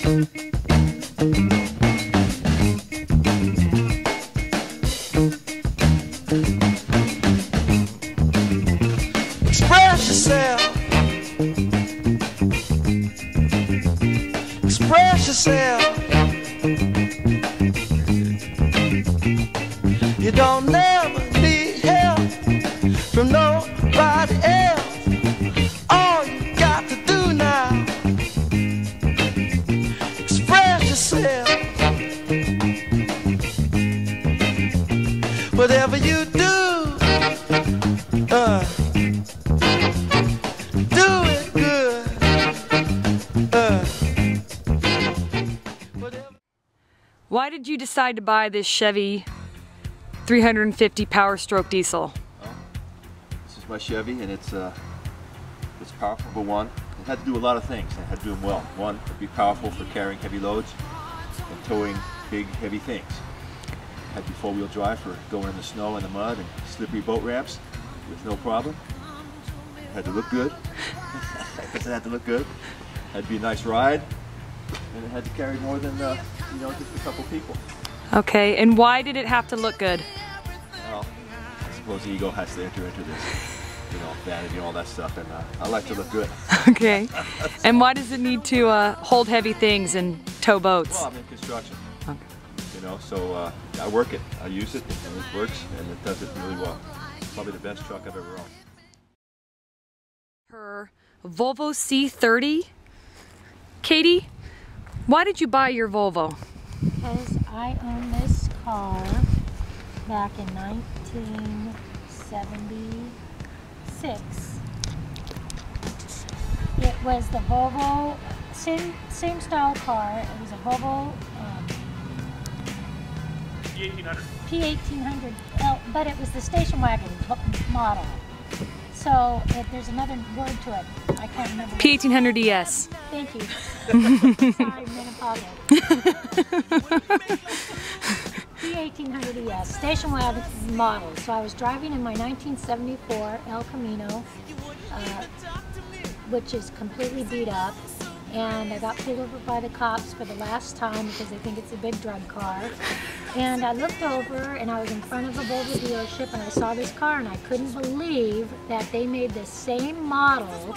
Express yourself. Express yourself. You don't never need help from nobody else. All you got to do now, express yourself. Whatever you do, do it good. Why did you decide to buy this Chevy 350 Power Stroke diesel? Well, this is my Chevy, and it's powerful. But one, it had to do a lot of things. It had to do them well. One, it'd be powerful for carrying heavy loads and towing big, heavy things. It had to be four-wheel drive for going in the snow and the mud and slippery boat ramps with no problem. It had to look good. It had to look good. It had to be a nice ride, and it had to carry more than just a couple people. Okay, and why did it have to look good? Well, I suppose ego has to enter into this, vanity and all that stuff, and I like to look good. Okay, and why does it need to hold heavy things and tow boats? Well, I'm in construction, okay. So I work it, I use it, and it works, and it does it really well. Probably the best truck I've ever owned. Her Volvo C30. Katie, why did you buy your Volvo? Because I owned this car back in 1976. It was the Volvo, same style car. It was a Volvo P1800, but it was the station wagon model. So there's another word to it. I can't remember. P1800 ES. Thank you. Sorry, menopausal. P1800 ES, station wagon model. So I was driving in my 1974 El Camino, which is completely beat up. And I got pulled over by the cops for the last time because they think it's a big drug car. And I looked over and I was in front of a Volvo dealership and I saw this car and I couldn't believe that they made the same model,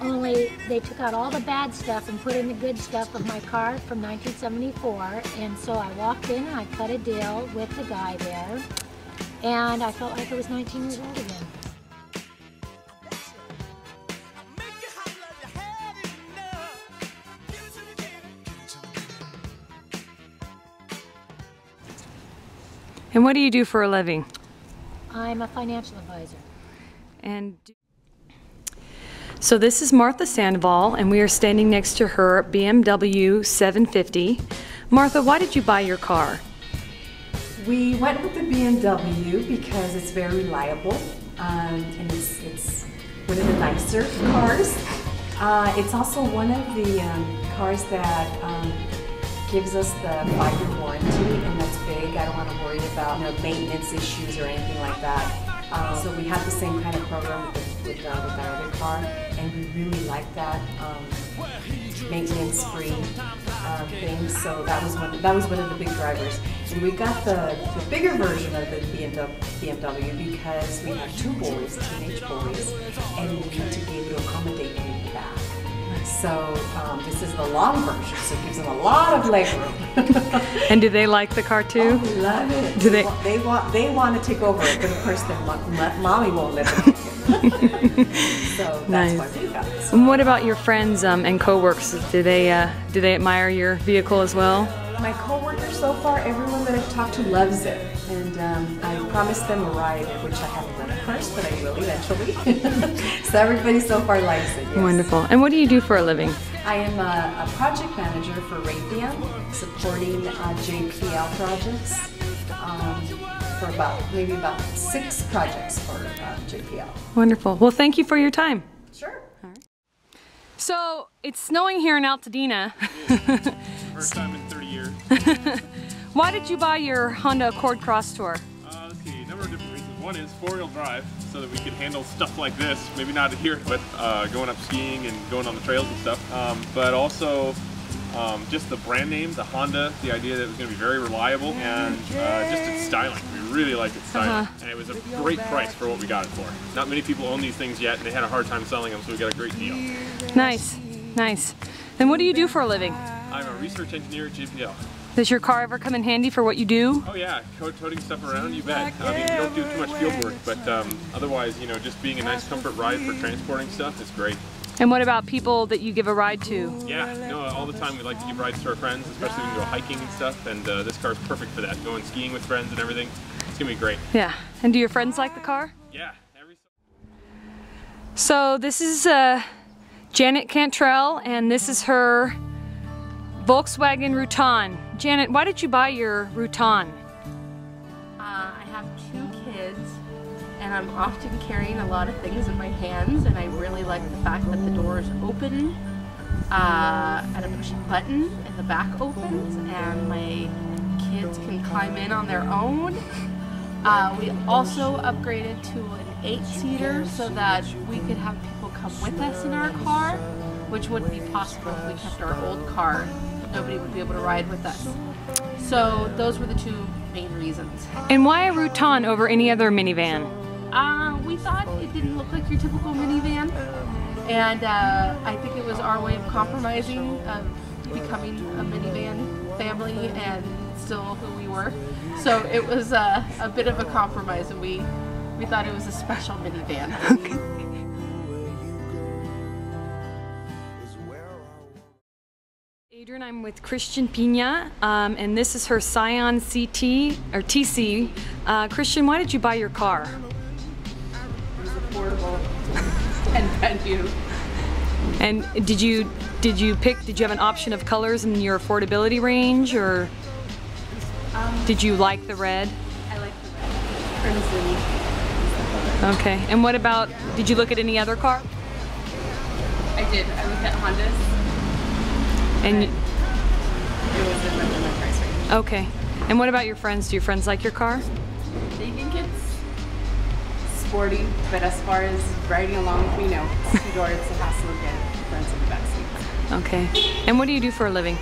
only they took out all the bad stuff and put in the good stuff of my car from 1974. And so I walked in and I cut a deal with the guy there and I felt like I was 19 years old again. And what do you do for a living? I'm a financial advisor. And so this is Martha Sandoval, and we are standing next to her BMW 750. Martha, why did you buy your car? We went with the BMW because it's very reliable, and it's one of the nicer cars. It's also one of the cars that gives us the 5-year warranty, and that's big. I don't want to worry about maintenance issues or anything like that. So we have the same kind of program with our other car, and we really like that maintenance-free thing. So that was one of the big drivers. And we got the bigger version of the BMW because we have 2 boys, teenage boys, and we need to be able to accommodate them in the back. So this is the long version, so it gives them a lot of legroom. And do they like the car too? Oh, they love it. Do they want to take over it, but of course their mommy won't let them. So that's why we got this. And what about your friends and co-workers? Do they admire your vehicle as well? My co-workers so far, everyone that I've talked to loves it, and I promised them a ride, which I haven't done at first, but I will eventually. So everybody so far likes it. Yes. Wonderful. And what do you do for a living? I am a project manager for Raytheon, supporting JPL projects for maybe about 6 projects for JPL. Wonderful. Well, thank you for your time. Sure. All right. So it's snowing here in Altadena. First time in 30 years. Why did you buy your Honda Accord Cross Tour? Let's see, a number of different reasons. One is 4-wheel drive, so that we could handle stuff like this. Maybe not here, but going up skiing and going on the trails and stuff. But also, Just the brand name, the Honda, the idea that it was going to be very reliable, and just its styling. We really liked its styling, and it was a great price for what we got it for. Not many people own these things yet, and they had a hard time selling them, so we got a great deal. Nice, nice. And what do you do for a living? I'm a research engineer at JPL. Does your car ever come in handy for what you do? Oh yeah, toting stuff around, you bet. I mean, we don't do too much field work, but otherwise, you know, just being a nice comfort ride for transporting stuff is great. And what about people that you give a ride to? Yeah, no, all the time we like to give rides to our friends, especially when we go hiking and stuff, and this car's perfect for that. Going skiing with friends and everything, it's gonna be great. Yeah, and do your friends like the car? Yeah. So this is Janet Cantrell, and this is her Volkswagen Routan. Janet, why did you buy your Routan? I have 2 kids, and I'm often carrying a lot of things in my hands, and I really like the fact that the doors open at a push a button and the back opens, and my kids can climb in on their own. We also upgraded to an 8-seater so that we could have people come with us in our car, which wouldn't be possible if we kept our old car. Nobody would be able to ride with us. So those were the 2 main reasons. And why a Routan over any other minivan? We thought it didn't look like your typical minivan, and I think it was our way of compromising, of becoming a minivan family and still who we were. So it was a bit of a compromise, and we thought it was a special minivan. Adrian, I'm with Christian Pina, and this is her Scion CT, or TC. Christian, why did you buy your car? It was affordable and venue. And did you have an option of colors in your affordability range, or did you like the red? I like the red. Crimson. Okay, and what about, did you look at any other car? I did. I looked at Hondas. And it wasn't within my price range. okay. And what about your friends? Do your friends like your car? They think it's sporty, but as far as riding along with me, no. It's 2 doors, it has to look good. Friends in the back seat. Okay. And what do you do for a living?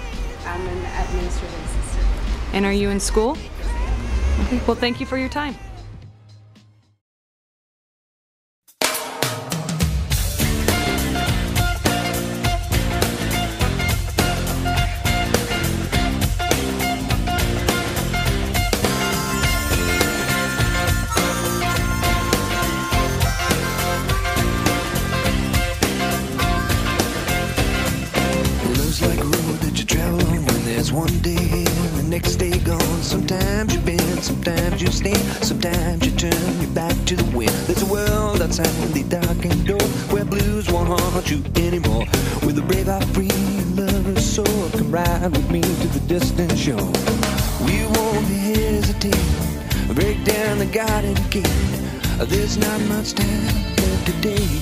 I'm an administrative assistant. And are you in school? Okay. Well, thank you for your time. One day and the next day gone. Sometimes you bend, sometimes you stand, sometimes you turn your back to the wind. There's a world outside the darkened door where blues won't haunt you anymore. With a brave heart, free lover's soul, come ride with me to the distant shore. We won't hesitate, break down the garden gate. There's not much time left today.